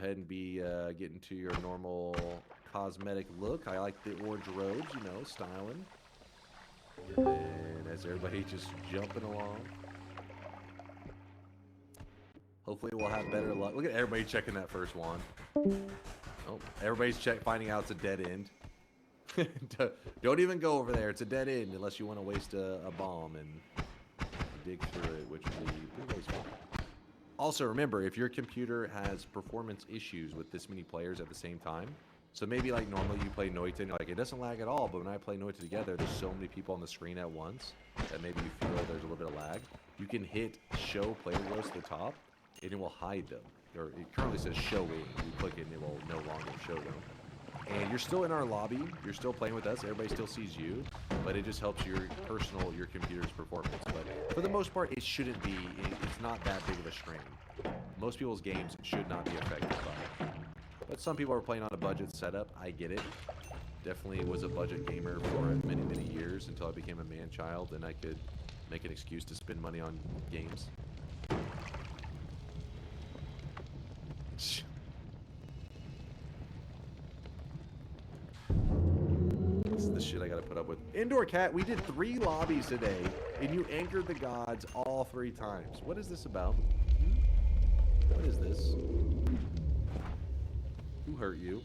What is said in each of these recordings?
ahead and be getting to your normal cosmetic look. I like the orange robes, you know, styling. And as everybody just jumping along. Hopefully we'll have better luck. Look at everybody checking that first wand. Oh, everybody's finding out it's a dead end. Don't even go over there. It's a dead end unless you want to waste a bomb and dig through it, which would be wasteful. Also, remember, if your computer has performance issues with this many players at the same time, so maybe like normally you play Noita and you're like, it doesn't lag at all, but when I play Noita together, there's so many people on the screen at once that maybe you feel there's a little bit of lag. You can hit show player rows at the top, and it will hide them. Or it currently says showing. You click it and it will no longer show them. And you're still in our lobby. You're still playing with us. Everybody still sees you, but it just helps your computer's performance. But for the most part, it shouldn't be. It's not that big of a strain. Most people's games should not be affected by it. But some people are playing on a budget setup. I get it. Definitely was a budget gamer for many, many years until I became a man-child and I could make an excuse to spend money on games. This is the shit I gotta put up with. Indoor Cat, we did 3 lobbies today, and you anchored the gods all 3 times. What is this about? What is this? Who hurt you?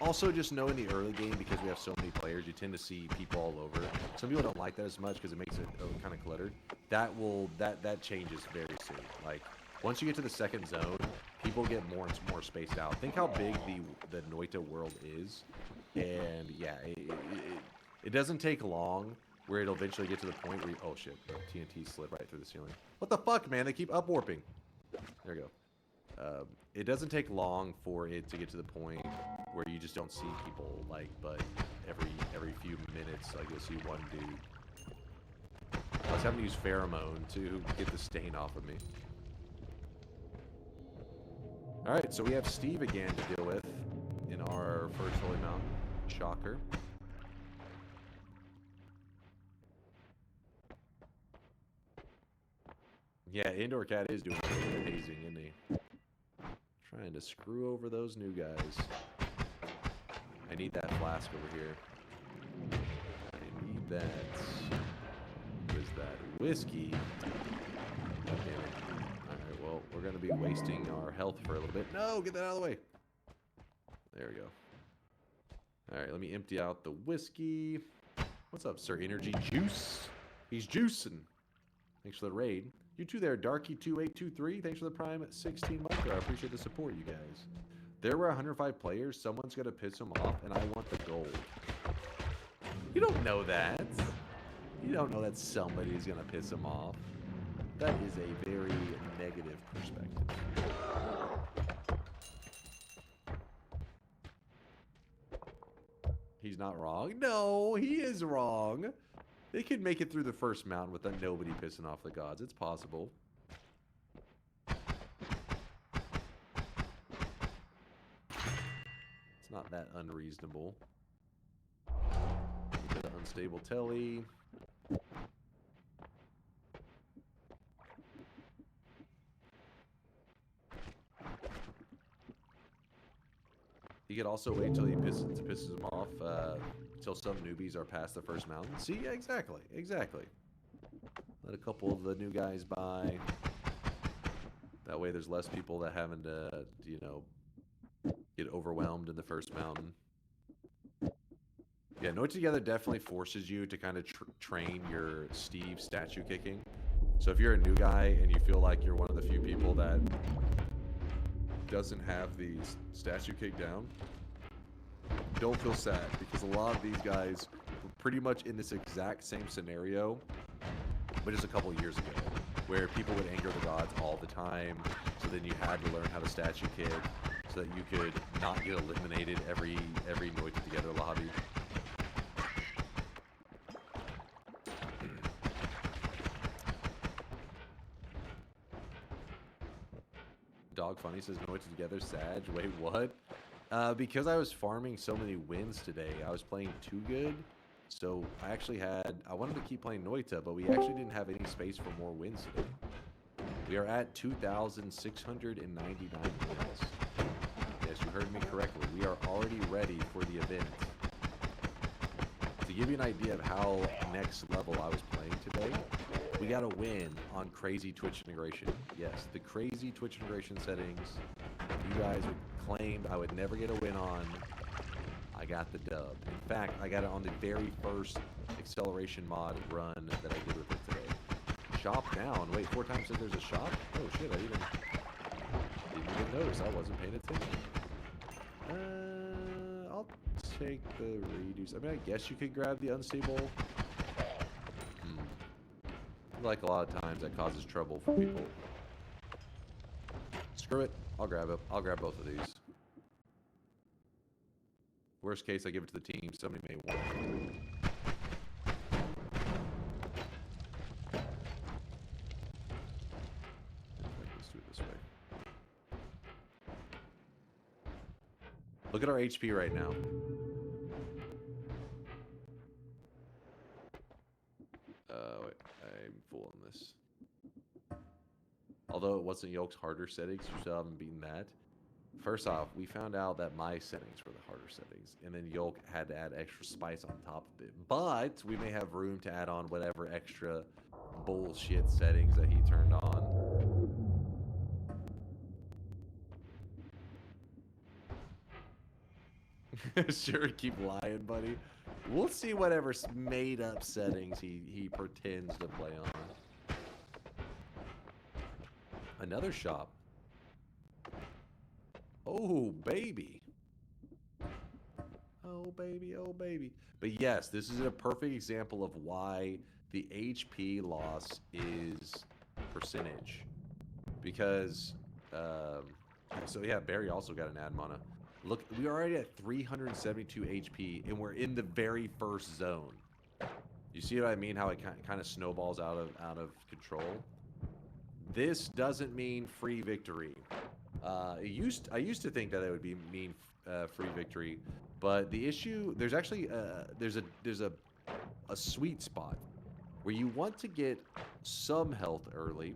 Also, just know in the early game, because we have so many players, you tend to see people all over. Some people don't like that as much because it makes it kind of cluttered. That changes very soon. Like, once you get to the second zone, people get more and more spaced out. Think how big the Noita world is, and yeah, it doesn't take long where it'll eventually get to the point where you, oh shit, TNT slid right through the ceiling. What the fuck, man? They keep upwarping. There we go. It doesn't take long for it to get to the point where you just don't see people, like, but every few minutes, like, you'll see one dude. I was having to use pheromone to get the stain off of me. Alright, so we have Steve again to deal with in our first Holy Mountain. Shocker. Yeah, Indoor Cat is doing amazing, isn't he? Trying to screw over those new guys. I need that flask over here. I need that. What is that? Whiskey. God damn it. Alright, well, we're going to be wasting our health for a little bit. No, get that out of the way. There we go. Alright, let me empty out the whiskey. What's up, Sir Energy Juice? He's juicing. Thanks for the raid. You too there, Darky2823. Thanks for the Prime 16 month. I appreciate the support, you guys. There were 105 players. Someone's going to piss them off, and I want the gold. You don't know that. You don't know that somebody's going to piss them off. That is a very negative perspective. He's not wrong. No, he is wrong. They could make it through the first mountain without nobody pissing off the gods. It's possible. It's not that unreasonable. The unstable telly. You could also wait till he pisses them off, till some newbies are past the first mountain. See, yeah, exactly. Let a couple of the new guys by. That way there's less people that having to, you know, get overwhelmed in the first mountain. Yeah, Noita Together definitely forces you to kind of train your Steve statue kicking. So if you're a new guy and you feel like you're one of the few people that doesn't have the statue kick down, don't feel sad, because a lot of these guys were pretty much in this exact same scenario, but just a couple of years ago, where people would anger the gods all the time, so then you had to learn how to statue kick so that you could not get eliminated every Noita Together lobby. Dog Funny says Noita Together, Sag. Wait, what? Because I was farming so many wins today, I was playing too good. So I wanted to keep playing Noita, but we actually didn't have any space for more wins today. We are at 2,699 wins. Yes, you heard me correctly. We are already ready for the event. To give you an idea of how next level I was playing today, we got a win on crazy Twitch integration. Yes, the crazy Twitch integration settings you guys claimed I would never get a win on. I got the dub. In fact, I got it on the very first acceleration mod run that I did with it today. Shop down. Wait, 4 times said there's a shop? Oh shit, I didn't even notice. I wasn't paying attention. I'll take the reduce. I mean, I guess you could grab the unstable. Like a lot of times that causes trouble for people. Screw it. I'll grab it. I'll grab both of these. Worst case, I give it to the team. Somebody may want it. Let's do it this way. Look at our HP right now. Wait, I'm full on this. Although it wasn't Yolk's harder settings, you still haven't beaten that. First off, we found out that my settings were the harder settings, and then Yolk had to add extra spice on top of it. But we may have room to add on whatever extra bullshit settings that he turned on. Sure, keep lying, buddy. We'll see whatever made up settings he pretends to play on. Another shop. Oh, baby. Oh, baby. Oh, baby. But yes, this is a perfect example of why the HP loss is percentage. Because, so yeah, Barry also got an ad mana. Look, we're already at 372 HP, and we're in the very first zone. You see what I mean? How it kind of snowballs out of control. This doesn't mean free victory. I used to think that it would mean free victory, but the issue there's actually there's a sweet spot where you want to get some health early,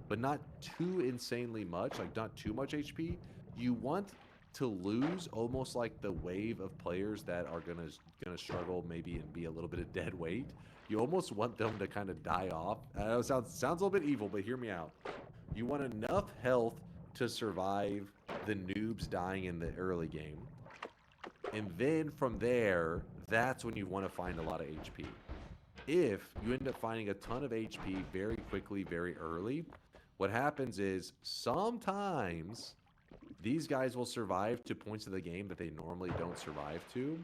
but not too insanely much, like not too much HP. You want to lose almost like the wave of players that are gonna struggle maybe and be a little bit of dead weight. You almost want them to kind of die off. I know it sounds a little bit evil, but hear me out. You want enough health to survive the noobs dying in the early game. And then from there, that's when you want to find a lot of HP. If you end up finding a ton of HP very quickly, very early, what happens is sometimes these guys will survive to points of the game that they normally don't survive to,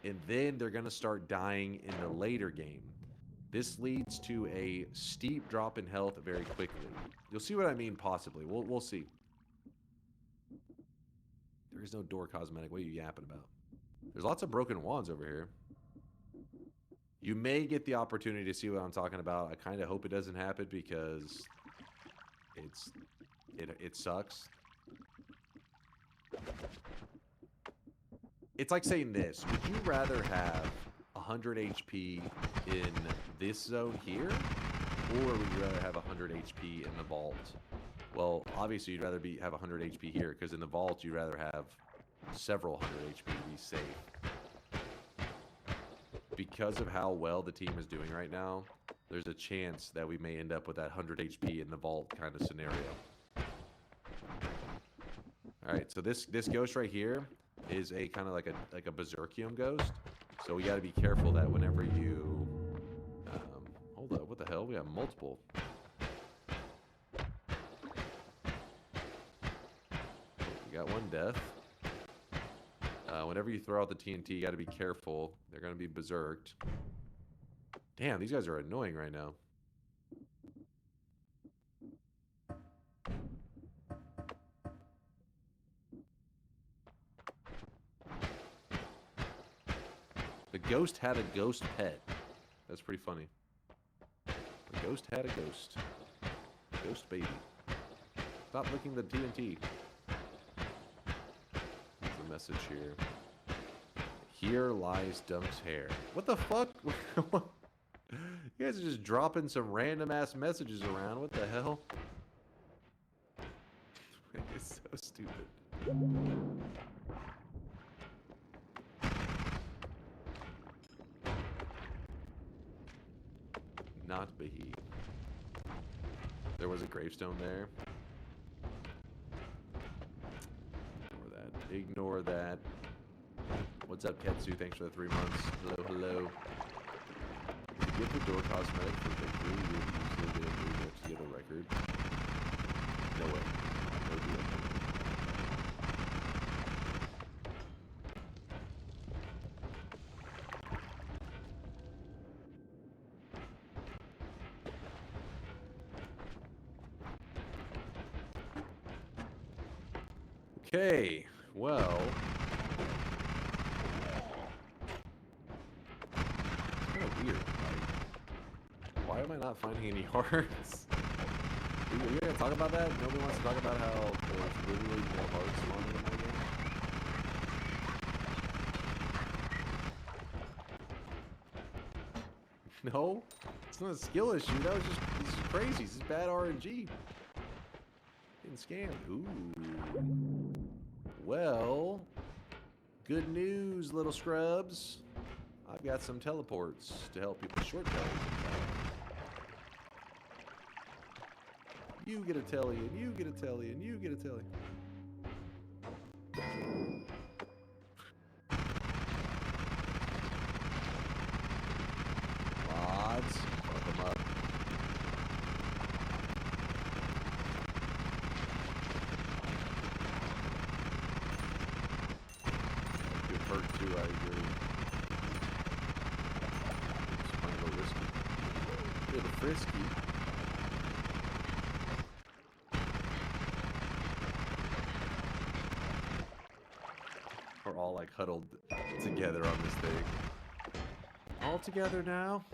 and then they're going to start dying in the later game. This leads to a steep drop in health very quickly. You'll see what I mean, possibly. We'll see. There is no door cosmetic. What are you yapping about? There's lots of broken wands over here. You may get the opportunity to see what I'm talking about. I kind of hope it doesn't happen because it sucks. It's like saying this. Would you rather have 100 HP in this zone here, or would you rather have 100 HP in the vault? Well, obviously you'd rather have 100 HP here, because in the vault you'd rather have several hundred HP to be safe. Because of how well the team is doing right now, there's a chance that we may end up with that 100 HP in the vault kind of scenario. Alright, so this ghost right here is a kind of like a Berserkium ghost. So we got to be careful that whenever you... hold up, what the hell? We have multiple. We got one death. Whenever you throw out the TNT, you got to be careful. They're going to be berserked. Damn, these guys are annoying right now. The ghost had a ghost pet. That's pretty funny. The ghost had a ghost. Ghost baby. Stop licking the TNT. There's a message here. Here lies Dump's hair. What the fuck? You guys are just dropping some random ass messages around. What the hell? It's so stupid. Not Bahi. There was a gravestone there. Ignore that. Ignore that. What's up, Ketsu? Thanks for the 3 months. Hello, hello. If you get the door cosmetic for victory, you would usually get a new to get a record. No way. No deal. Okay, well, it's kind of weird. Like, why am I not finding any hearts? Are you gonna talk about that? Nobody wants to talk about how there's literally more hearts spawning in my game. No, it's not a skill issue. That was just this is crazy. This is bad RNG. Getting scammed. Ooh. Well, good news, little scrubs. I've got some teleports to help people short teleport. You get a telly, and you get a telly, and you get a telly. Mods, fuck them up. Good perk too, I agree. Just playing a little risky. A little frisky. We're all like huddled together on this thing. All together now.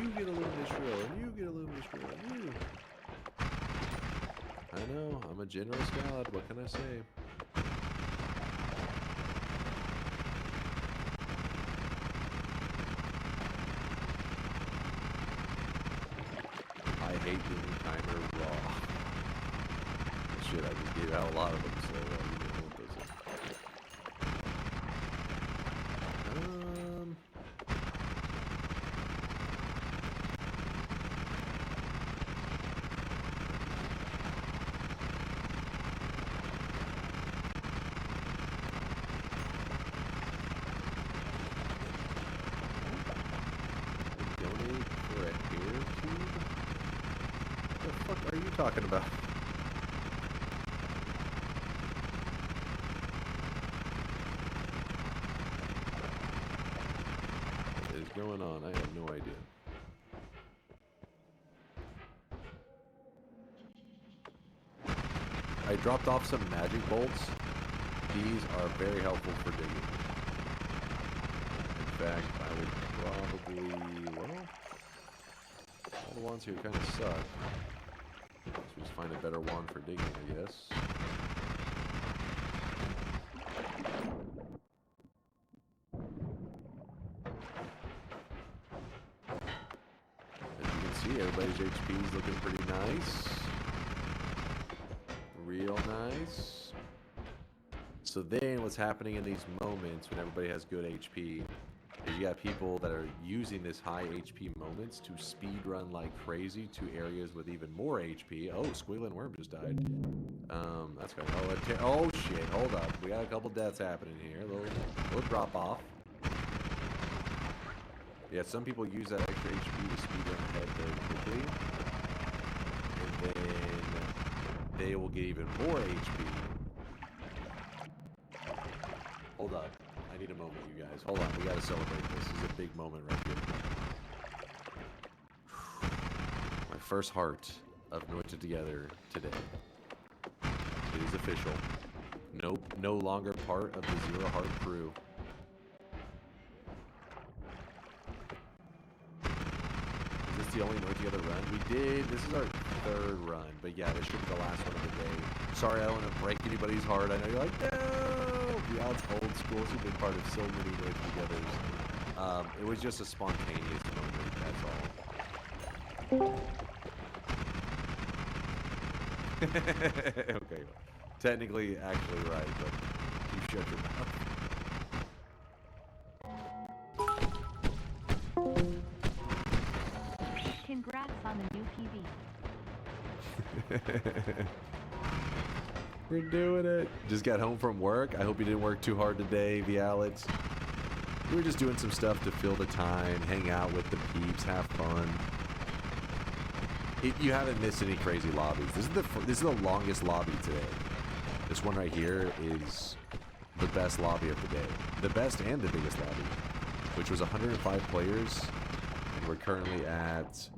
You get a luminous drill, and you get a luminous drill, and you. I know, I'm a generous god, what can I say? I hate doing timer raw. Shit, I just gave out a lot of them, so you know what those are. Donate for a hair tube? What the fuck are you talking about? What is going on? I have no idea. I dropped off some magic bolts. These are very helpful for digging. In fact, I would probably, well, all the ones here kind of suck. So just find a better wand for digging, I guess. As you can see, everybody's HP is looking pretty nice. Real nice. So then what's happening in these moments when everybody has good HP is you got people that are using this high HP moments to speed run like crazy to areas with even more HP. Oh, Squiggling Worm just died. That's going. Oh shit! Hold up, we got a couple deaths happening here. A little drop off. Yeah, some people use that extra HP to speed run ahead very quickly, and then they will get even more HP. Hold up. I need a moment, you guys. Hold on. We gotta celebrate this. This is a big moment right here. My first heart of Noita together today. It is official. Nope. No longer part of the Zero Heart crew. Is this the only Noita together run? We did. This is our 3rd run, but yeah, this should be the last one of the day. Sorry, I don't want to break anybody's heart. I know you're like, no! Yeah, it's old school. It's been part of so many Noita togethers. It was just a spontaneous moment, that's all. Okay, technically, actually right, but you shut your mouth. Congrats on the new PV. We're doing it. Just got home from work. I hope you didn't work too hard today, Alex. We were just doing some stuff to fill the time, hang out with the peeps, have fun. You haven't missed any crazy lobbies. This is the longest lobby today. This one right here is the best lobby of the day. The best and the biggest lobby, which was 105 players, and we're currently at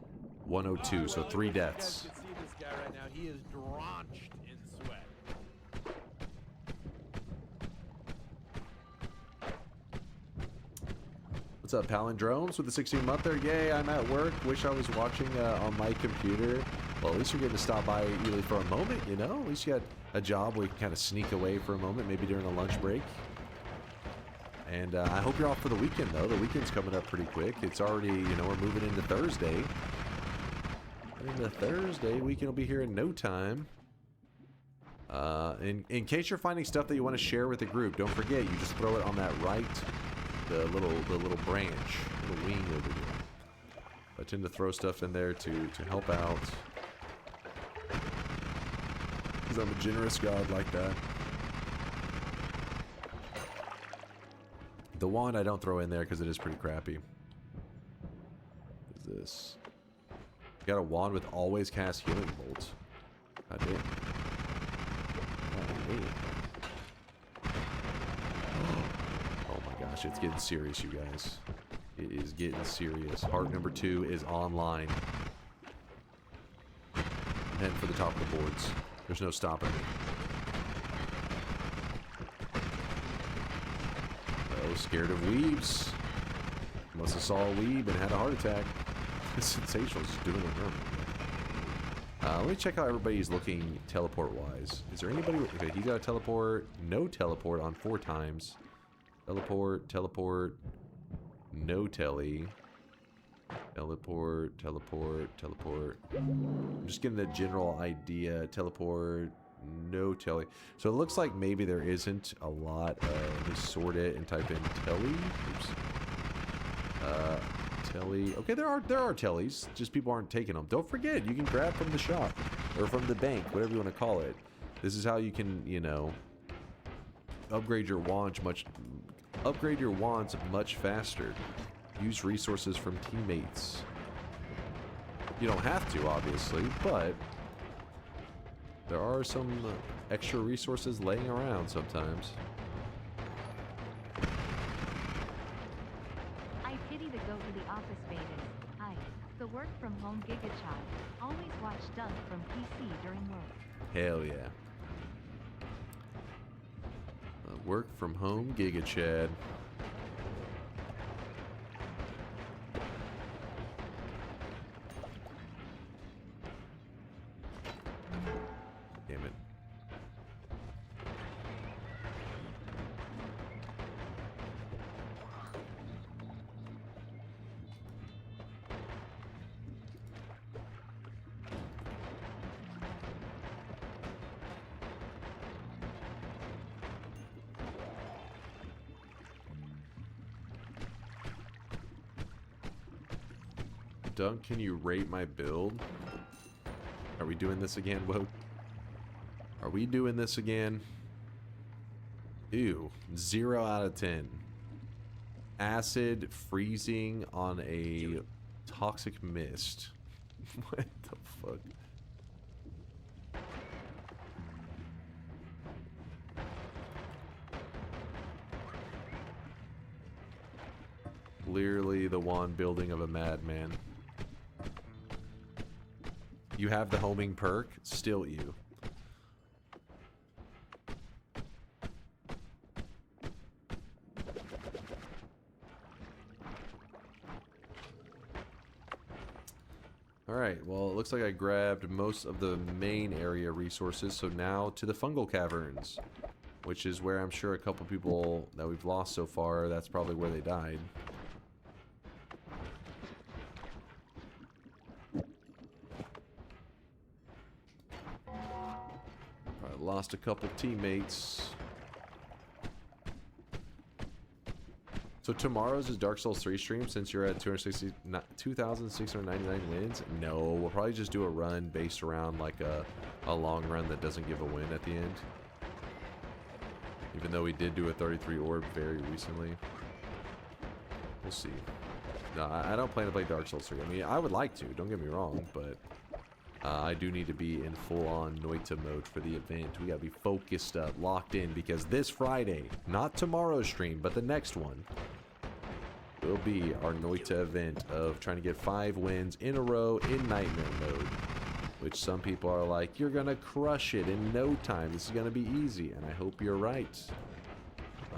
102, so 3 deaths. You guys can see this guy right now. He is drenched in sweat. What's up, Palindromes with the 16-monther? Yay, I'm at work. Wish I was watching on my computer. Well, at least you're getting to stop by really for a moment, you know? At least you got a job where you can kind of sneak away for a moment, maybe during a lunch break. And I hope you're off for the weekend, though. The weekend's coming up pretty quick. It's already, you know, we're moving into Thursday. And into Thursday, weekend will be here in no time. In case you're finding stuff that you want to share with the group, don't forget, you just throw it on that right, the little branch, little wing over here. I tend to throw stuff in there to help out. Because I'm a generous god like that. The wand I don't throw in there because it is pretty crappy. What is this? Got a wand with always cast healing bolts. God damn. Oh my gosh, it's getting serious, you guys. It is getting serious. Heart number 2 is online. I'm heading for the top of the boards. There's no stopping me. Oh, scared of weebs. Must have saw a weeb and had a heart attack. Sensational's just doing it wrong. Let me check how everybody's looking teleport-wise. Is there anybody... Okay, he got a teleport. No teleport on 4 times. Teleport, teleport. No telly. Teleport, teleport, teleport. I'm just getting a general idea. Teleport, no telly. So it looks like maybe there isn't a lot. Let me sort it and type in telly. Oops. Telly. Okay, there are tellies. Just people aren't taking them. Don't forget, you can grab from the shop or from the bank, whatever you want to call it. This is how you can, you know, upgrade your wands much faster. Use resources from teammates. You don't have to, obviously, but there are some extra resources laying around sometimes. I pity the go to the office betas. The work from home giga child. Always watch Dunk from PC during work. Hell yeah. Work from home giga chad. Damn it. Dunk, can you rate my build? Are we doing this again, Woke? Are we doing this again? Ew. 0 out of 10. Acid freezing on a toxic mist. What the fuck? Clearly the wand building of a madman. You have the homing perk, still you. Alright, well, it looks like I grabbed most of the main area resources, so now to the Fungal Caverns, which is where I'm sure a couple people that we've lost so far, that's probably where they died. I lost a couple teammates. So tomorrow's is Dark Souls 3 stream since you're at 2,699 wins? No, we'll probably just do a run based around like a long run that doesn't give a win at the end. Even though we did do a 33 orb very recently. We'll see. No, I don't plan to play Dark Souls 3. I mean, I would like to, don't get me wrong, but I do need to be in full-on Noita mode for the event. We gotta be focused up, locked in, because this Friday, not tomorrow's stream, but the next one, will be our Noita event of trying to get 5 wins in a row in Nightmare mode. Which some people are like, you're gonna crush it in no time. This is gonna be easy, and I hope you're right.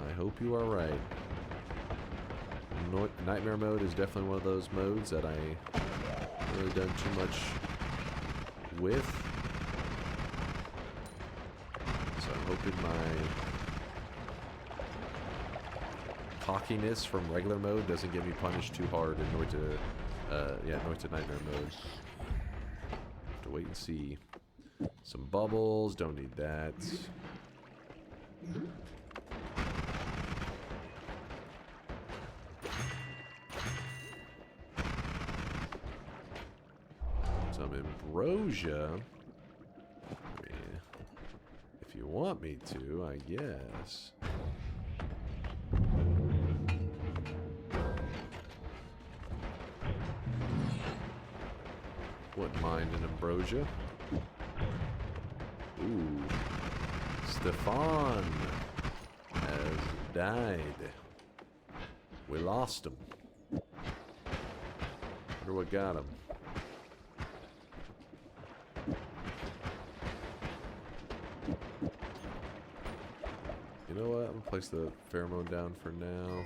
I hope you are right. Nightmare mode is definitely one of those modes that I haven't really done too much with. So I'm hoping my cockiness from regular mode doesn't get me punished too hard in Noita, Noita Nightmare mode. Have to wait and see. Some bubbles, don't need that. Some ambrosia. I mean, if you want me to, I guess. Wouldn't mind an ambrosia. Ooh. Stefan has died. We lost him. Wonder what got him. You know what? I'm gonna place the pheromone down for now.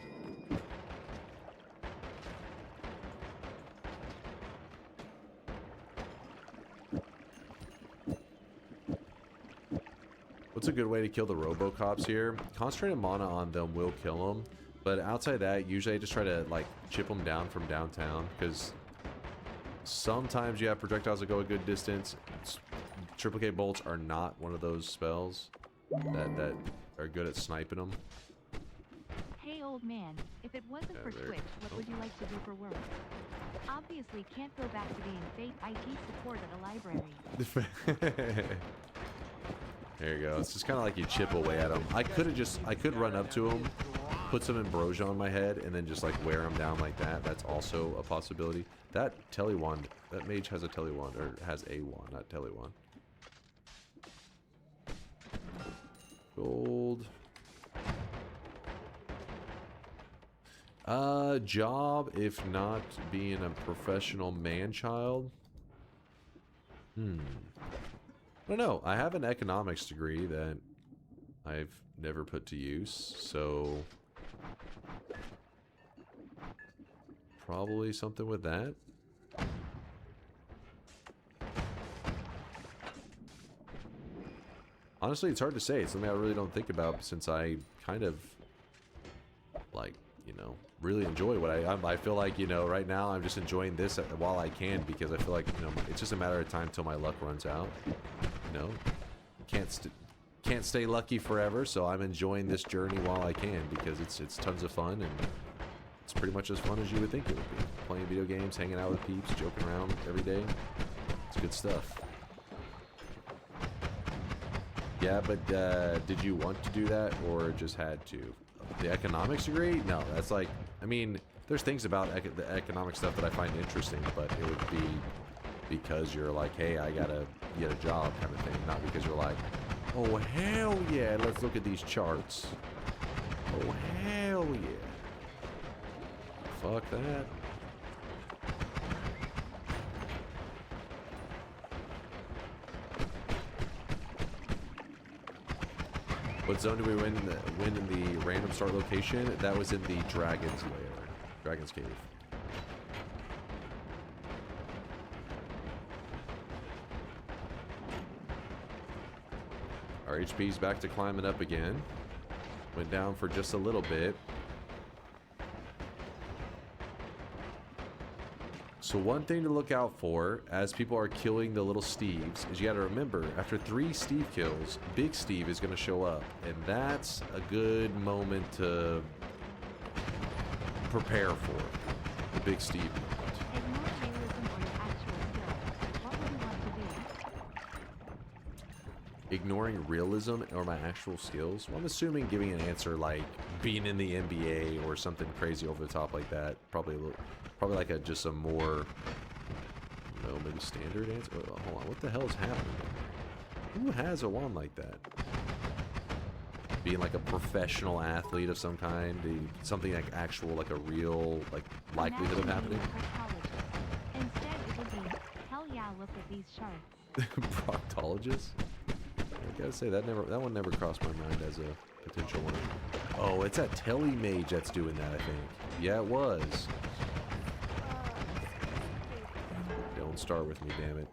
What's a good way to kill the Robocops here? Concentrated mana on them will kill them, but outside that, usually I just try to like chip them down from downtown because sometimes you have projectiles that go a good distance. Triple K bolts are not one of those spells that are good at sniping them. Hey old man, if it wasn't for Twitch, what would you like to do for work? Obviously can't go back to being fake IT support at a library. There you go. It's just kind of like you chip away at them. I could run up to him, put some ambrosia on my head, and then just like wear him down like that. That's also a possibility. That telewand, that mage has a telewand, or has a wand, not telewand. Gold. Job, if not being a professional man-child. I don't know. I have an economics degree that I've never put to use, so probably something with that. Honestly, it's hard to say. It's something I really don't think about since I kind of, like, you know, really enjoy what I feel like, you know, right now I'm just enjoying this while I can because I feel like, you know, it's just a matter of time till my luck runs out. You know, can't stay lucky forever, so I'm enjoying this journey while I can because it's tons of fun and it's pretty much as fun as you would think it would be. Playing video games, hanging out with peeps, joking around every day. It's good stuff. Yeah, but did you want to do that or just had to? The economics degree? No, that's like, I mean, there's things about the economic stuff that I find interesting, but it would be because you're like, hey, I gotta get a job kind of thing, not because you're like, oh, hell yeah, let's look at these charts. Oh, hell yeah. Fuck that. What zone do we win in the random start location? That was in the Dragon's Lair. Dragon's Cave. Our HP's back to climbing up again. Went down for just a little bit. So one thing to look out for as people are killing the little Steves is you got to remember, after 3 Steve kills, Big Steve is going to show up. And that's a good moment to prepare for the Big Steve moment. Ignoring realism or my actual skills? Well, I'm assuming giving an answer like being in the NBA or something crazy over the top like that. Probably like just a more, maybe standard answer. Oh, hold on, what the hell is happening? Who has a wand like that? Being like a professional athlete of some kind, something like actual, like a real, like likelihood of happening. Instead, it would be, hell yeah, look at these sharks. Proctologist? I gotta say that one never crossed my mind as a potential one. Oh, it's that Telly Mage that's doing that, I think. Yeah, it was. Don't start with me, damn it.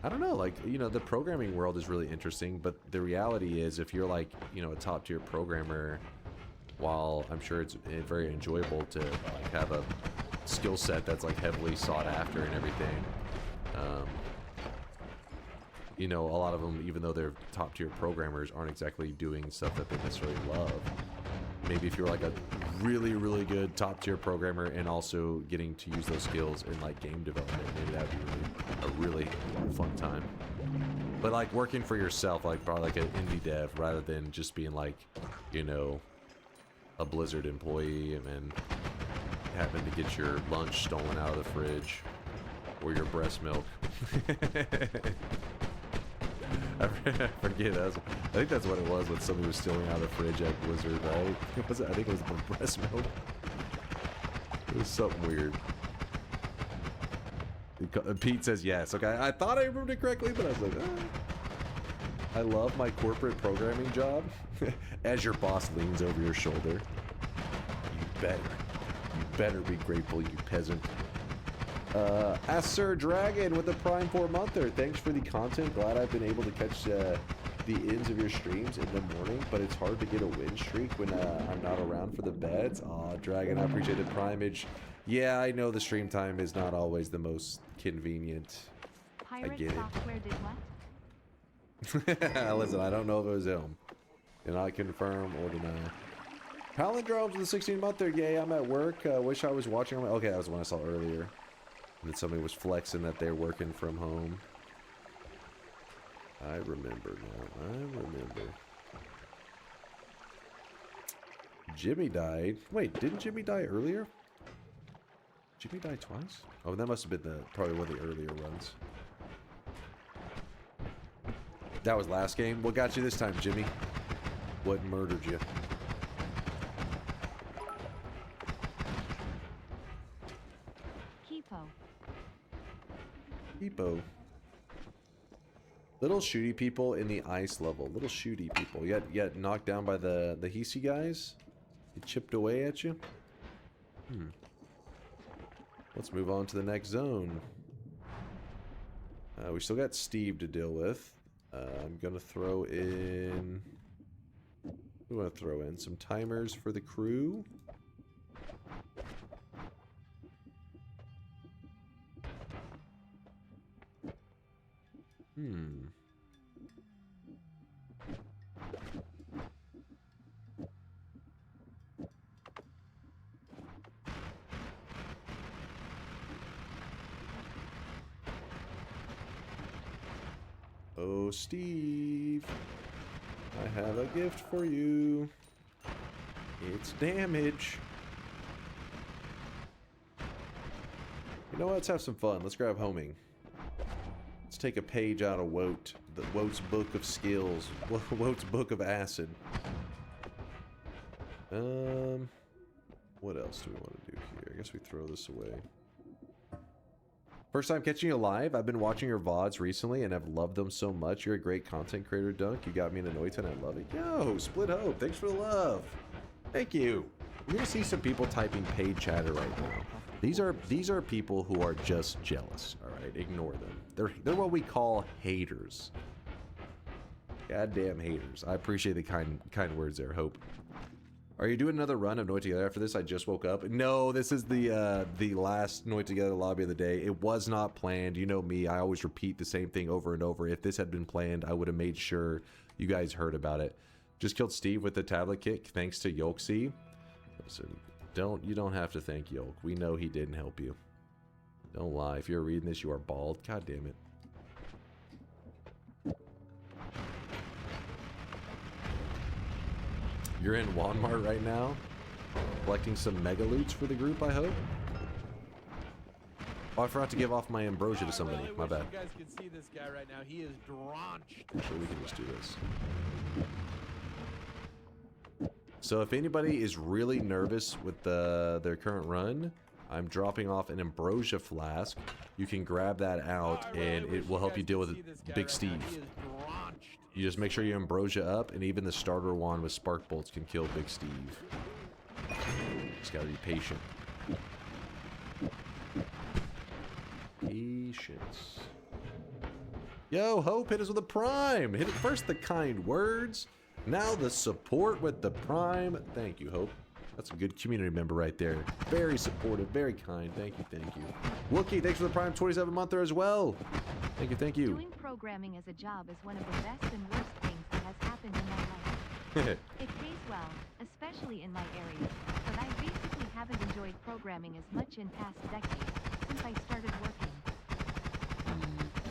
I don't know, like, the programming world is really interesting, but the reality is if you're like, a top tier programmer, while I'm sure it's very enjoyable to like have a skill set that's like heavily sought after and everything, a lot of them, even though they're top tier programmers, aren't exactly doing stuff that they necessarily love. Maybe if you're like a really, really good top tier programmer and also getting to use those skills in like game development, maybe that'd be a really fun time. But like working for yourself, like probably like an indie dev, rather than just being like, a Blizzard employee and then having to get your lunch stolen out of the fridge or your breast milk. I forget. I think that's what it was when somebody was stealing out of the fridge at Blizzard, right? I think it was my breast milk. It was something weird. Pete says yes. Okay, I thought I remembered it correctly, but I was like, I love my corporate programming job. As your boss leans over your shoulder. You better be grateful, you peasant. Ask Sir Dragon with the Prime 4-monther. Thanks for the content. Glad I've been able to catch the ends of your streams in the morning, but it's hard to get a win streak when I'm not around for the bets. Aw, Dragon, I appreciate the primage. Yeah, I know the stream time is not always the most convenient. Pirate I get software did it. Listen, I don't know if it was him. Cannot confirm or deny. Palindromes with the 16-monther. Yay, I'm at work. Wish I was watching. Okay, that was the one I saw earlier. And then somebody was flexing that they're working from home. I remember now. I remember. Jimmy died. Wait, didn't Jimmy die earlier? Jimmy died twice? Oh, that must have been probably one of the earlier runs. That was last game. What got you this time, Jimmy? What murdered you? Epo. Little shooty people in the ice level. Little shooty people. Yet knocked down by the Hisi guys? He chipped away at you? Let's move on to the next zone. We still got Steve to deal with. I'm gonna throw in... We want to throw in some timers for the crew. Oh, Steve, I have a gift for you. It's damage. You know what? Let's have some fun. Let's grab homing. Let's take a page out of Woat. Woat's book of skills. Woat's book of acid. What else do we want to do here? I guess we throw this away. First time catching you live. I've been watching your VODs recently and have loved them so much. You're a great content creator, Dunk. You got me into Noita and I love it. Yo, Split Hope. Thanks for the love. Thank you. You're going to see some people typing paid chatter right now. These are people who are just jealous. All right, ignore them. They're what we call haters. Goddamn haters. I appreciate the kind words there, Hope. Are you doing another run of Noita Together after this? I just woke up. No, this is the last Noita Together lobby of the day. It was not planned. You know me. I always repeat the same thing over and over. If this had been planned, I would have made sure you guys heard about it. Just killed Steve with the tablet kick thanks to Yolksy. Listen, you don't have to thank Yolk. We know he didn't help you. Don't lie. If you're reading this, you are bald. God damn it. You're in Walmart right now, collecting some mega loots for the group, I hope. Oh, I forgot to give off my ambrosia to somebody. My bad. You guys can see this guy right now. He is drenched. Actually, we can just do this. So if anybody is really nervous with their current run, I'm dropping off an ambrosia flask. You can grab that out, and it will help you deal with Big Steve. You just make sure you ambrosia up, and even the starter wand with spark bolts can kill Big Steve. Just gotta be patient. Patience. Yo, Hope, hit us with a prime. Hit it first, the kind words. Now the support with the prime. Thank you, Hope. That's a good community member right there. Very supportive, very kind. Thank you, thank you. Wookie, thanks for the prime 27-monther as well. Thank you, thank you. Doing programming as a job is one of the best and worst things that has happened in my life. It pays well, especially in my area, but I basically haven't enjoyed programming as much in past decades since I started working.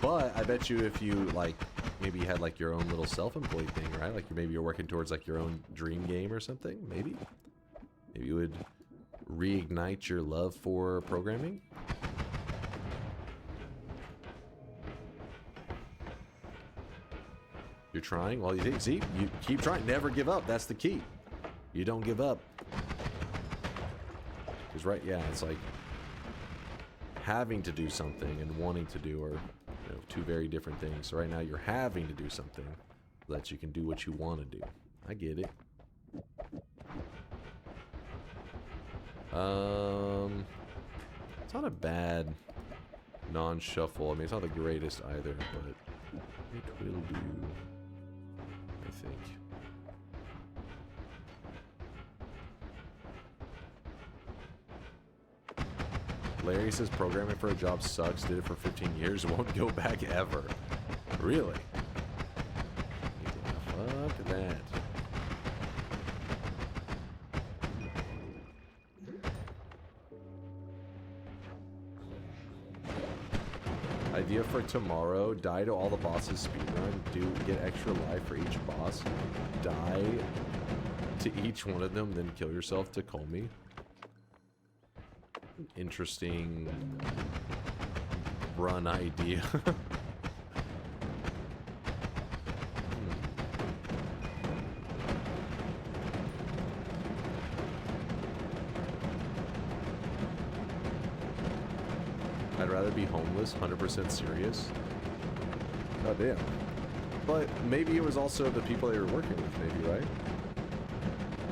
But I bet you if you, like, maybe you had, like, your own little self-employed thing, right? Like, maybe you're working towards, like, your own dream game or something, maybe? Maybe you would reignite your love for programming? You're trying? Well, you see, you keep trying. Never give up. That's the key. You don't give up. Because, right, yeah, it's like having to do something and wanting to do are, you know, two very different things. So right now you're having to do something so that you can do what you want to do. I get it. It's not a bad non-shuffle. I mean, it's not the greatest either, but it will do, I think. Larry says programming for a job sucks. Did it for 15 years. Won't go back ever. Really? Fuck that. Idea for tomorrow: die to all the bosses speedrun. Get extra life for each boss. Die to each one of them, then kill yourself to call me. Interesting run idea. I'd rather be homeless, 100% serious. Oh damn. But maybe it was also the people they were working with, maybe, right?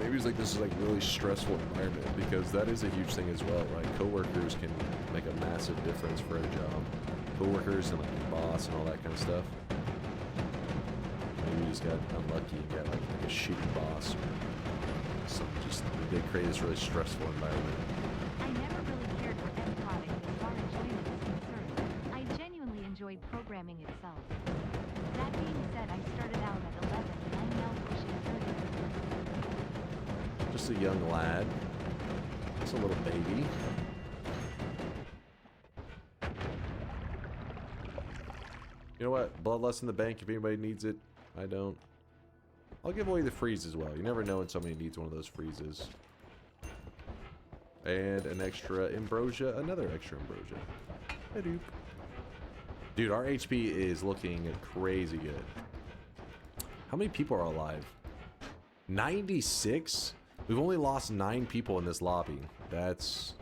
Maybe it's like this is like a really stressful environment, because that is a huge thing as well, right? Coworkers can make a massive difference for a job. Coworkers and like your boss and all that kind of stuff. Maybe you just got unlucky and got like a shitty boss or some just they create this really stressful environment. I never really cared for end product as far as enjoyment is concerned. I genuinely enjoyed programming itself. That being said, I started out at 11 and I'm now pushing 30. Just a young lad. Just a little baby. You know what? Bloodlust in the bank if anybody needs it. I don't. I'll give away the freeze as well. You never know when somebody needs one of those freezes. And an extra ambrosia. Another extra ambrosia. Hadoop. Dude, our HP is looking crazy good. How many people are alive? 96? We've only lost 9 people in this lobby. That's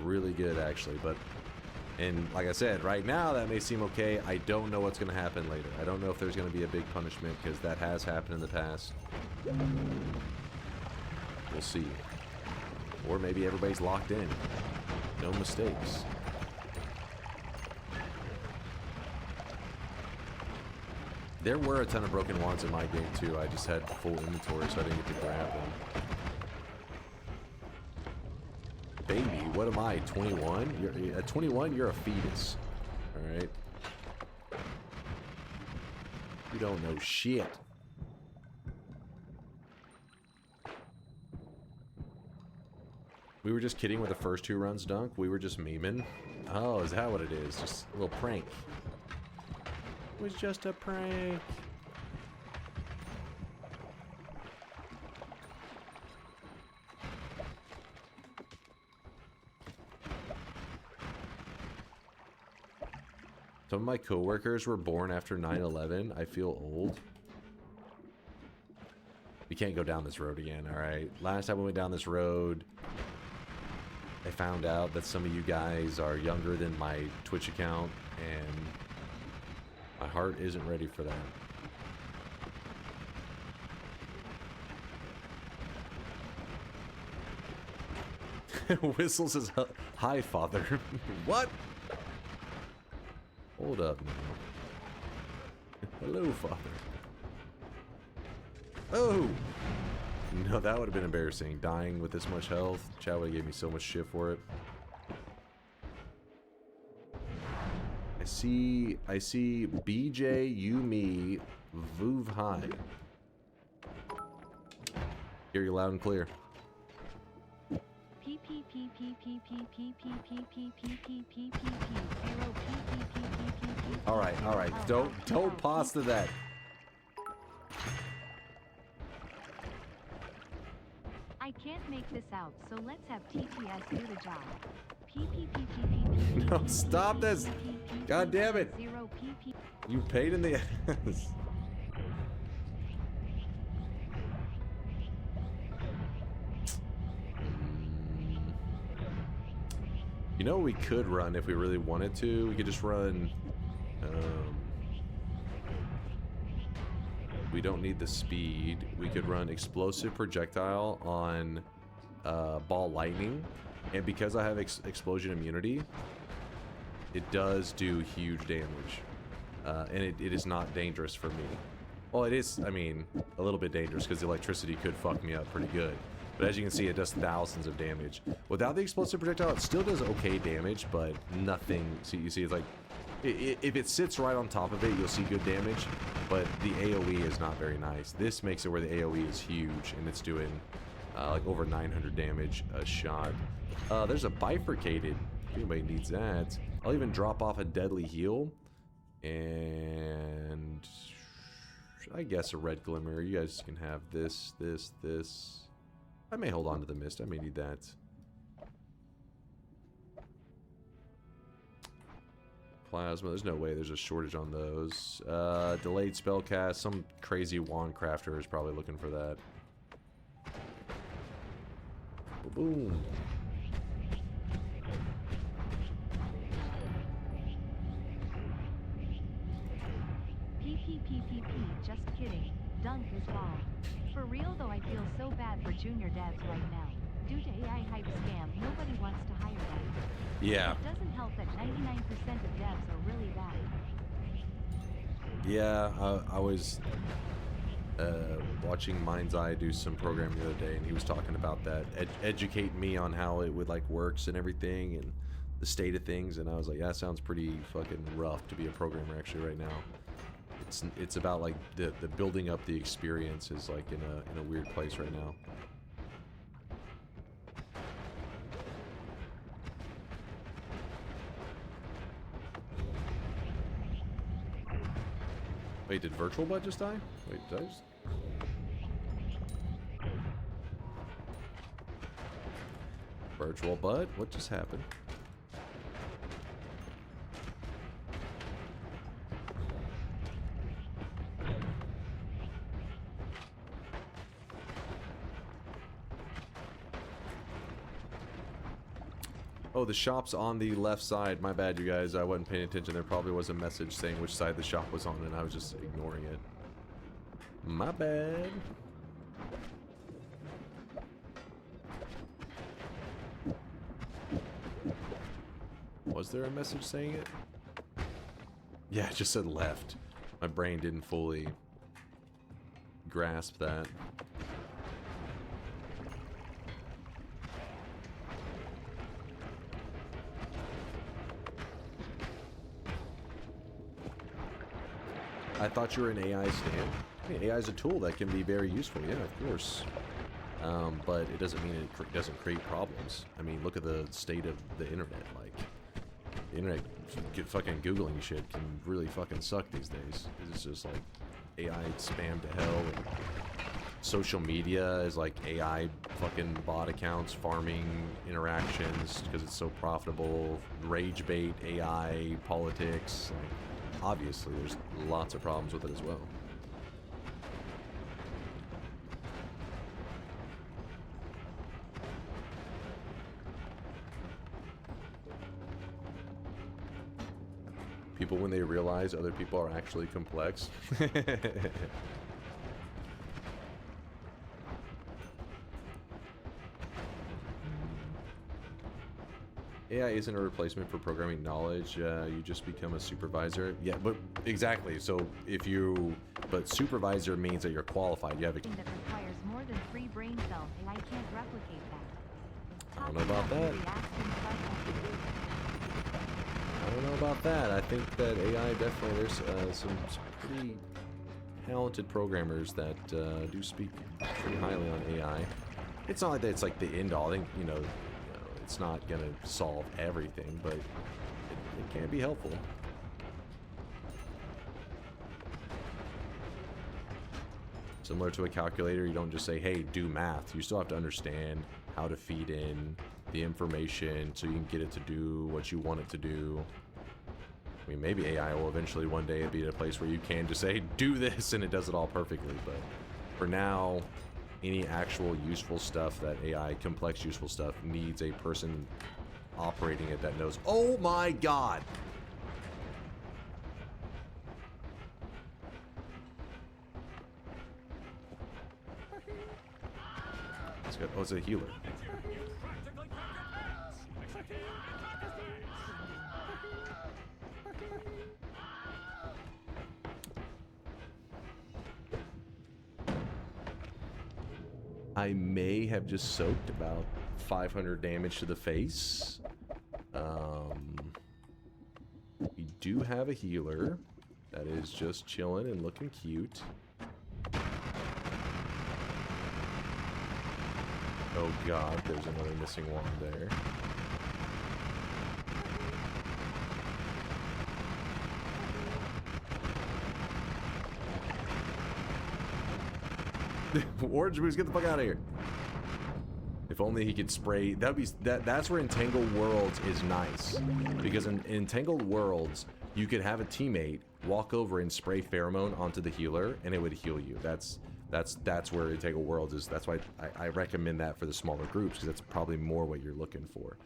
really good, actually. But, and like I said, right now that may seem okay. I don't know what's going to happen later. I don't know if there's going to be a big punishment, because that has happened in the past. We'll see. Or maybe everybody's locked in. No mistakes. There were a ton of broken wands in my game too. I just had full inventory, so I didn't get to grab them. Baby, what am I, 21? You're, at 21, you're a fetus. Alright? You don't know shit. We were just kidding with the first 2 runs, Dunk. We were just memeing. Oh, is that what it is? Just a little prank. It was just a prank. Some of my coworkers were born after 9/11. I feel old. We can't go down this road again, alright? Last time we went down this road, I found out that some of you guys are younger than my Twitch account, and my heart isn't ready for that. Whistles says, hi, father. What? Hold up now. Hello, father. Oh! No, that would have been embarrassing. Dying with this much health. Chad would have gave me so much shit for it. I see BJ, Yumi, Vuv High. Hear you loud and clear. All right. Don't pause to that. I can't make this out, so let's have TTS do the job. No, stop this! God damn it! You paid in the ass. You know what we could run if we really wanted to? We could just run... we don't need the speed. We could run explosive projectile on ball lightning. And because I have explosion immunity, it does do huge damage. And it is not dangerous for me. Well, it is, I mean, a little bit dangerous because the electricity could fuck me up pretty good. But as you can see, it does thousands of damage. Without the explosive projectile, it still does okay damage, but nothing. See, you see, it's like, if it sits right on top of it, you'll see good damage, but the AoE is not very nice. This makes it where the AoE is huge, and it's doing like over 900 damage a shot. There's a bifurcated, if anybody needs that. I'll even drop off a deadly heal, and I guess a red glimmer. You guys can have this. I may hold on to the mist. I may need that. Plasma. There's no way there's a shortage on those. Delayed spellcast. Some crazy wand crafter is probably looking for that. Boom. Just kidding. Dunk is wrong. For real though, I feel so bad for junior devs right now. Due to AI hype scam, nobody wants to hire them. Yeah. It doesn't help that 99% of devs are really bad. Yeah, I was watching Mind's Eye do some programming the other day, and he was talking about that, educate me on how it would like works and everything, and the state of things, and I was like, yeah, that sounds pretty fucking rough to be a programmer actually right now. It's about like the building up the experience is like in a weird place right now. Wait, did Virtual Butt just die? Wait, did I just... Virtual Butt? What just happened? Oh, the shop's on the left side. My bad, you guys. I wasn't paying attention. There probably was a message saying which side the shop was on, and I was just ignoring it. My bad. Was there a message saying it? Yeah, it just said left. My brain didn't fully grasp that. I thought you were an AI stan. I mean, AI is a tool that can be very useful, yeah, of course. But it doesn't mean it doesn't create problems. I mean, look at the state of the internet. Like, the internet, fucking Googling shit can really fucking suck these days. It's just like AI spam to hell. And social media is like AI fucking bot accounts, farming interactions because it's so profitable. Rage bait, AI, politics. Like, obviously, there's lots of problems with it as well. People when they realize other people are actually complex. AI isn't a replacement for programming knowledge. You just become a supervisor. Yeah, but exactly. So if you, but supervisor means that you're qualified. You have a. That requires more than 3 brain cells, and I can't replicate that. I don't know about that. I don't know about that. I think that AI definitely, there's some pretty talented programmers that do speak pretty highly on AI. It's not like that it's like the end all. I think, you know, it's not going to solve everything, but it can be helpful. Similar to a calculator, you don't just say, hey, do math. You still have to understand how to feed in the information so you can get it to do what you want it to do. I mean, maybe AI will eventually one day be at a place where you can just say, do this, and it does it all perfectly. But for now, any actual useful stuff that AI, complex useful stuff, needs a person operating it that knows, oh my god! It's good. Oh, it's a healer. I may have just soaked about 500 damage to the face. We do have a healer that is just chilling and looking cute. Oh god, there's another missing wand there. Orange Moose, get the fuck out of here. If only he could spray. That'd be that's where Entangled Worlds is nice. Because in Entangled Worlds, you could have a teammate walk over and spray pheromone onto the healer and it would heal you. That's where Entangled Worlds is. That's why I recommend that for the smaller groups, because that's probably more what you're looking for.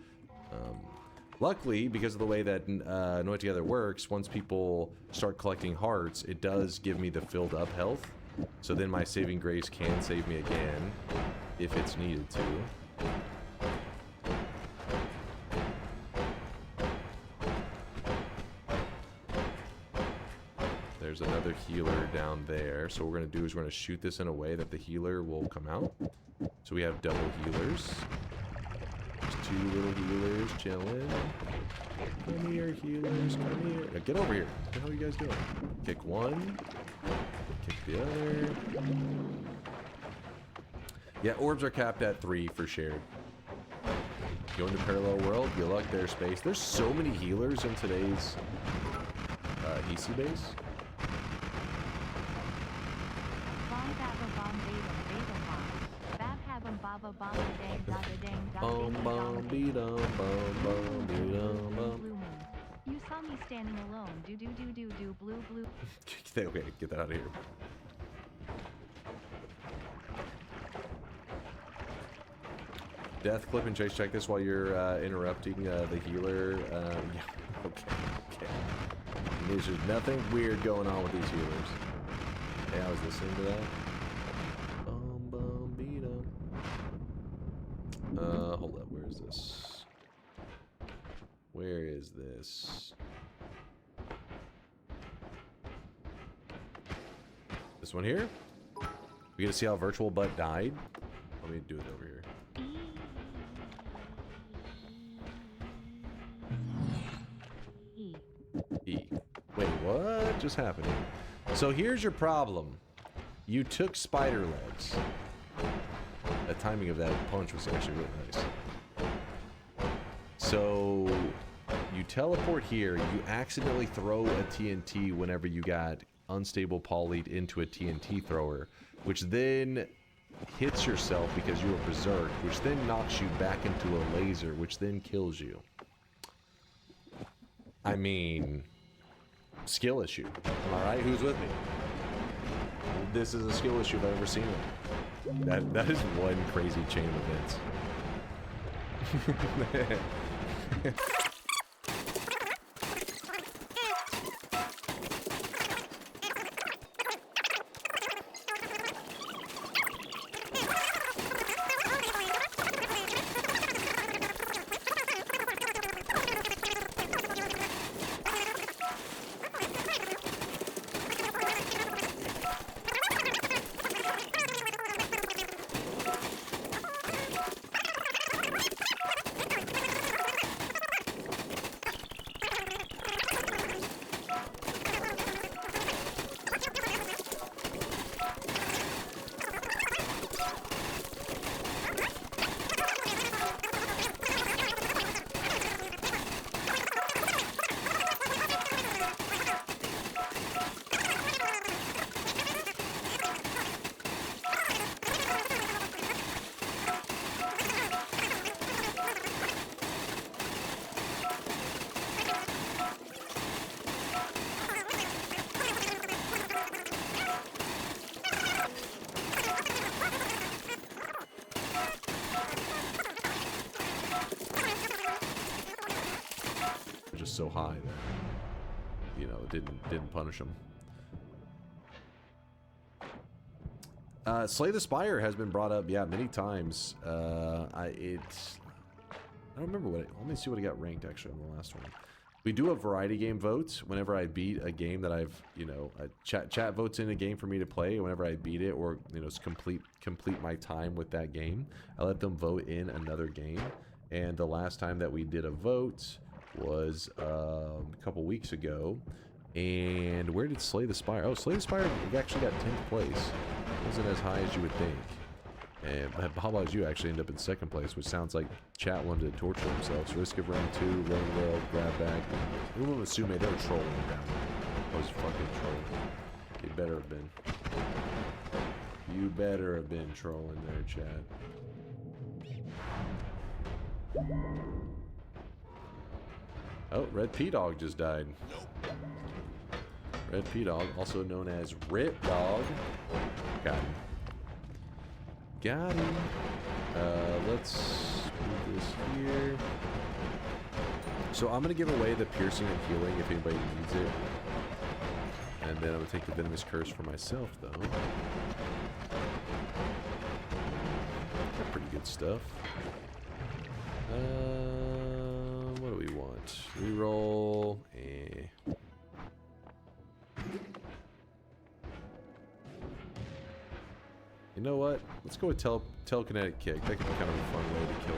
Luckily, because of the way that Noita Together works, once people start collecting hearts, it does give me the filled up health. So then my saving grace can save me again if it's needed to. There's another healer down there. So what we're going to do is we're going to shoot this in a way that the healer will come out. So we have double healers. There's 2 little healers chilling. Come here, healers. Come here. Now get over here. What the hell are you guys doing? Kick one. Kick the other. Yeah, orbs are capped at 3 for shared. Go into parallel world. Good luck there, space. There's so many healers in today's EC base. You saw me standing alone. Do blue. Okay, get that out of here. Death clip and chase check this while you're interrupting the healer. Yeah, okay. There's just nothing weird going on with these healers. Hey, I was listening to that. Hold up, where is this? Where is this? This one here? We get to see how Virtual Butt died? Let me do it over here. E. Wait, what just happened here? So here's your problem. You took spider legs. The timing of that punch was actually really nice. So you teleport here, you accidentally throw a TNT whenever you got unstable polyed into a TNT thrower, which then hits yourself because you were berserked, which then knocks you back into a laser, which then kills you. I mean, skill issue. Am I right? Who's with me? This is a skill issue if I've ever seen it. That is one crazy chain of events. Just so high that, you know, it didn't punish him. Slay the Spire has been brought up, yeah, many times. I don't remember what let me see what I got ranked actually on the last one. We do a variety game votes whenever I beat a game that I've, you know, chat votes in a game for me to play. Whenever I beat it, or, you know, complete my time with that game, I let them vote in another game. And the last time that we did a vote was a couple weeks ago. And where did Slay the Spire? Oh, Slay the Spire actually got 10th place. It wasn't as high as you would think. And how about you actually end up in 2nd place, which sounds like chat wanted to torture themselves. Risk of Run 2, Rolling World, Grab Bag. Everyone would assume they were trolling down there. I was fucking trolling. They better have been. You better have been trolling there, chat. Oh, Red P-Dog just died. Red P-Dog, also known as Rip Dog. Got him. Got him. Let's move this here. So I'm going to give away the piercing and healing if anybody needs it. And then I'm going to take the venomous curse for myself, though. Got pretty good stuff. What do we want? Reroll. You know what? Let's go with telekinetic kick. That could be kind of a fun way to kill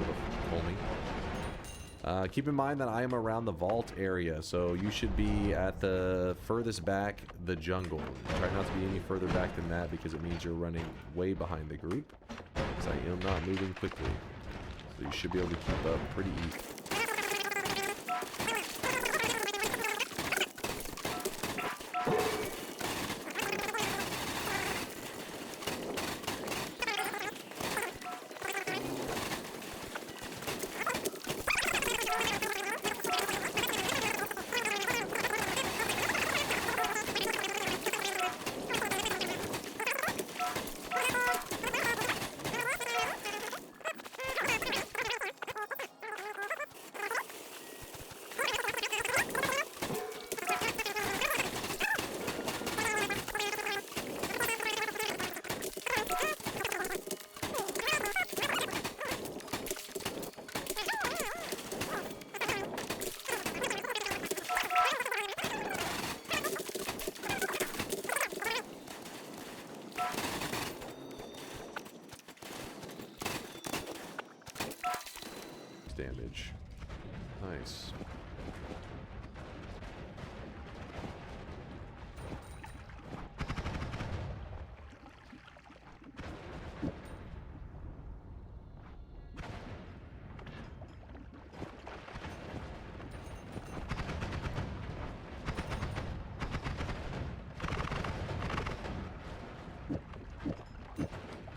the homie. Keep in mind that I am around the vault area, so you should be at the furthest back, the jungle. Try not to be any further back than that because it means you're running way behind the group. Because I am not moving quickly. So you should be able to keep up pretty easy. 6 damage. Nice.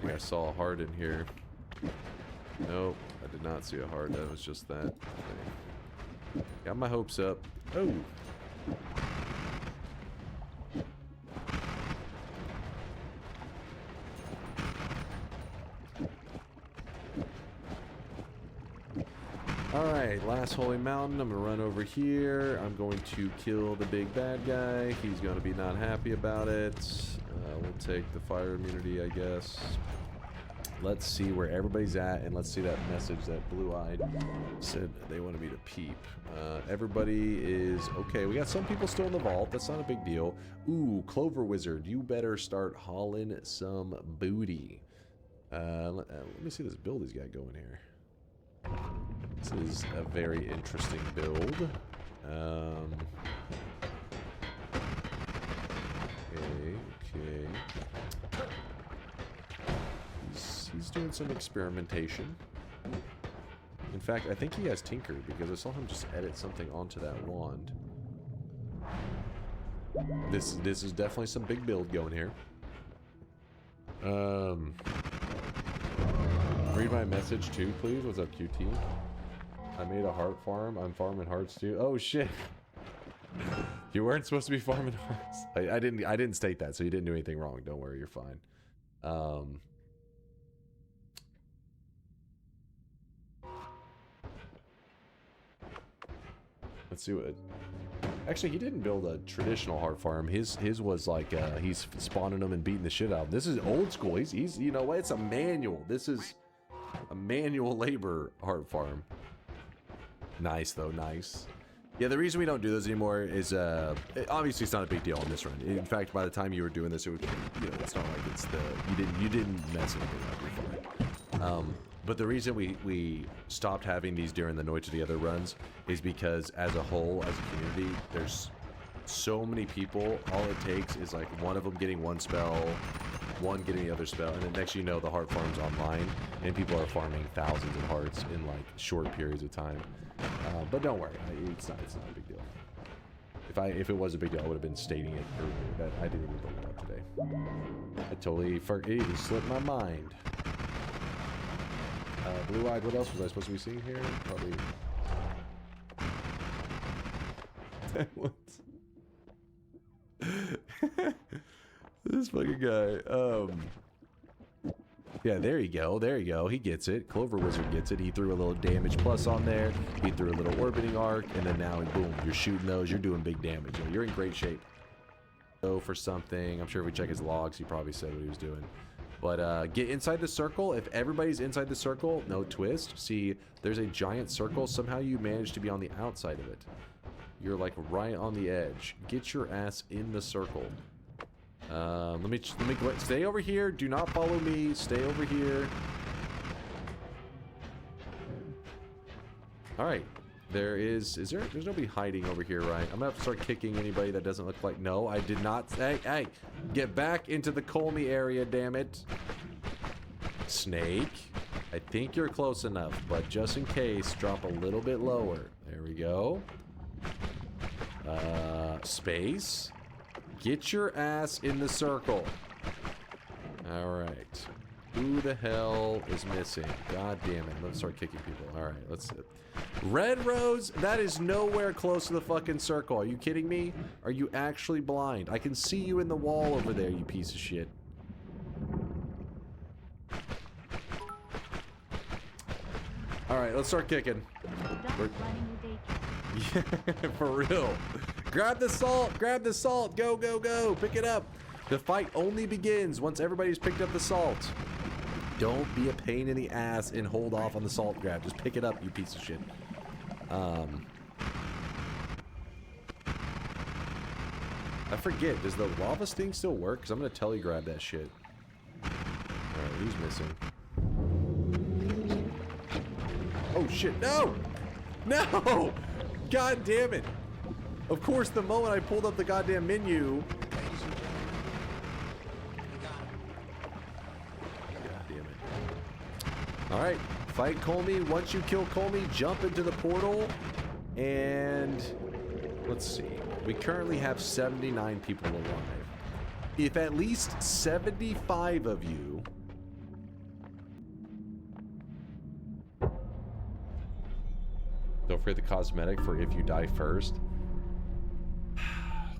I saw a heart in here. Nope, I did not see a heart. That was just that thing. Got my hopes up. Oh! Alright, last holy mountain. I'm going to run over here. I'm going to kill the big bad guy. He's going to be not happy about it. We'll take the fire immunity, I guess. Let's see where everybody's at, and let's see that message that Blue-Eyed said they wanted me to peep. Everybody is okay. We got some people still in the vault. That's not a big deal. Ooh, Clover Wizard, you better start hauling some booty. Let me see this build he's got going here. This is a very interesting build. Okay. He's doing some experimentation. In fact, I think he has Tinker because I saw him just edit something onto that wand. This is definitely some big build going here. Read my message too, please. What's up, QT? I made a heart farm. I'm farming hearts too. Oh shit! You weren't supposed to be farming hearts. I didn't state that, so you didn't do anything wrong. Don't worry, you're fine. Let's see what. Actually, he didn't build a traditional heart farm. His was like he's spawning them and beating the shit out of them. This is old school. He's you know what? It's a manual. This is a manual labor heart farm. Nice though, nice. Yeah, the reason we don't do those anymore is obviously it's not a big deal on this run. In fact, by the time you were doing this, it would, you know, it's not like it's the you didn't mess anything up. You're fine. But the reason we stopped having these during the Noita the other runs is because as a whole, as a community, there's so many people. All it takes is like one of them getting one spell, one getting the other spell, and then next you know the heart farm's online, and people are farming thousands of hearts in like short periods of time. But don't worry, it's not a big deal. If it was a big deal, I would have been stating it earlier. That I didn't even bring it up today. I totally forgot. It slipped my mind. Blue-Eyed, what else was I supposed to be seeing here? Probably. What? This fucking guy. Yeah, there you go. There you go. He gets it. Clover Wizard gets it. He threw a little damage plus on there. He threw a little orbiting arc, and then now, boom, you're shooting those. You're doing big damage. You're in great shape. Go for something. I'm sure if we check his logs, he probably said what he was doing. But get inside the circle. If everybody's inside the circle, no twist. See, there's a giant circle. Somehow you manage to be on the outside of it. You're like right on the edge. Get your ass in the circle. Let me stay over here. Do not follow me. Stay over here. All right. There's nobody hiding over here, right? I'm gonna have to start kicking anybody that doesn't look like. No, I did not. Hey, get back into the Colmy area, damn it. Snake. I think you're close enough, but just in case, drop a little bit lower. There we go. Space. Get your ass in the circle. All right. Who the hell is missing? God damn it. Let's start kicking people. All right, let's... Red Rose, that is nowhere close to the fucking circle. Are you kidding me? Are you actually blind? I can see you in the wall over there, you piece of shit. All right, let's start kicking. Yeah, for real. Grab the salt. Grab the salt. Go, go, go. Pick it up. The fight only begins once everybody's picked up the salt. Don't be a pain in the ass and hold off on the salt grab. Just pick it up, you piece of shit. I forget. Does the lava sting still work? Because I'm going to tell you grab that shit. Alright, who's missing? Oh shit, no! No! God damn it! Of course, the moment I pulled up the goddamn menu. God damn it. Alright, fight Colmy. Once you kill Colmy, jump into the portal. And let's see. We currently have 79 people alive. If at least 75 of you don't forget the cosmetic for if you die first.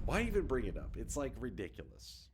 Why even bring it up? It's like ridiculous.